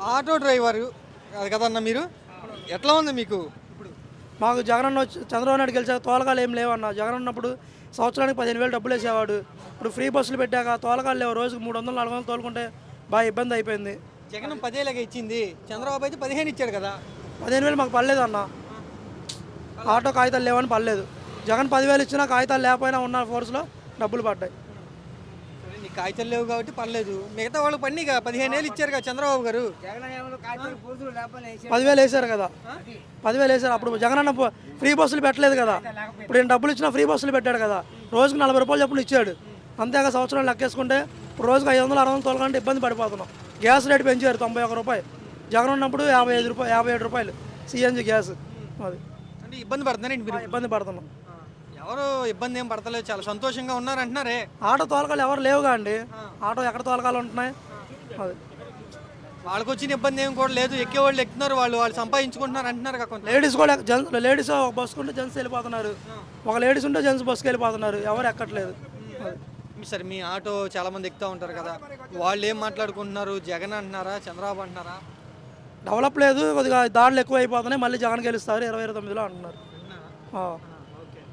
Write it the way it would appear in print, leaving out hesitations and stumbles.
Auto driver అది కదన్న మీరు, ఎట్లా ఉంది మీకు ఇప్పుడు? మాకు జగనన్న వచ్చి చంద్రబాబు నాయుడు గెలిచాక తోలకాలు ఏం లేవన్న. జగన్ ఉన్నప్పుడు సంవత్సరానికి 15,000 డబ్బులు వేసేవాడు. ఇప్పుడు ఫ్రీ బస్సులు పెట్టాక తోలకాలు లేవు. రోజుకి 300 400 తోలుకుంటే బాగా ఇబ్బంది అయిపోయింది. జగన్ 10,000 ఇచ్చింది, చంద్రబాబు అయితే 15 ఇచ్చాడు కదా. 15,000 మాకు పడలేదు అన్న. ఆటో కాగితాలు లేవని పడలేదు. జగన్ 10,000 ఇచ్చినా కాగితాలు లేకపోయినా ఉన్న ఫోర్స్లో డబ్బులు పడ్డాయి. సరే, నీ కాగితాలు లేవు కాబట్టి పర్లేదు, మిగతా వాళ్ళు పడిగా 15,000 ఇచ్చారు కదా చంద్రబాబు గారు. 10,000 వేసారు కదా, 10,000 వేసారు. అప్పుడు జగన్ అన్న ఫ్రీ బస్సులు పెట్టలేదు కదా. ఇప్పుడు నేను డబ్బులు ఇచ్చినా ఫ్రీ బస్సులు పెట్టాడు కదా. రోజుకి 40 రూపాయలు చొప్పున ఇచ్చాడు. అంతేగా సంవత్సరం లెక్కేసుకుంటే ఇప్పుడు రోజుకి 500 600 తోలకంటే ఇబ్బంది పడిపోతున్నాం. గ్యాస్ రేటు పెంచారు 91 రూపాయలు. జగన్ ఉన్నప్పుడు 55 రూపాయలు 57 రూపాయలు సిఎన్జి గ్యాస్. అది అంటే ఇబ్బంది పడుతున్నారండి మీరు? ఇబ్బంది పడుతున్నాం. ఎవరు ఇబ్బంది ఏం పడతలేదు, చాలా సంతోషంగా ఉన్నారు అంటున్నారే. ఆటో తోలకాలు ఎవరు లేవుగా అండి. ఆటో ఎక్కడ తోలకాలు ఉంటున్నాయి. అది వాళ్ళకి వచ్చిన ఇబ్బంది ఏం కూడా లేదు, ఎక్కే వాళ్ళు ఎక్కుతున్నారు, వాళ్ళు వాళ్ళు సంపాదించుకుంటున్నారు అంటున్నారు కదా. కొంత లేడీస్ కూడా లేడీస్ ఒక బస్సుకు ఉంటే జెంట్స్ వెళ్ళిపోతున్నారు, ఒక లేడీస్ ఉంటే జెంట్స్ బస్సుకి వెళ్ళిపోతున్నారు. ఎవరు ఎక్కట్లేదు. అది సరే, మీ ఆటో చాలా మంది ఎక్కుతూ ఉంటారు కదా, వాళ్ళు ఏం మాట్లాడుకుంటున్నారు? జగన్ అంటున్నారా, చంద్రబాబు అంటున్నారా? డెవలప్ లేదు, కొద్దిగా దాడులు ఎక్కువ అయిపోతున్నాయి, మళ్ళీ జగన్ గెలుస్తారు 2029లో అంటున్నారు.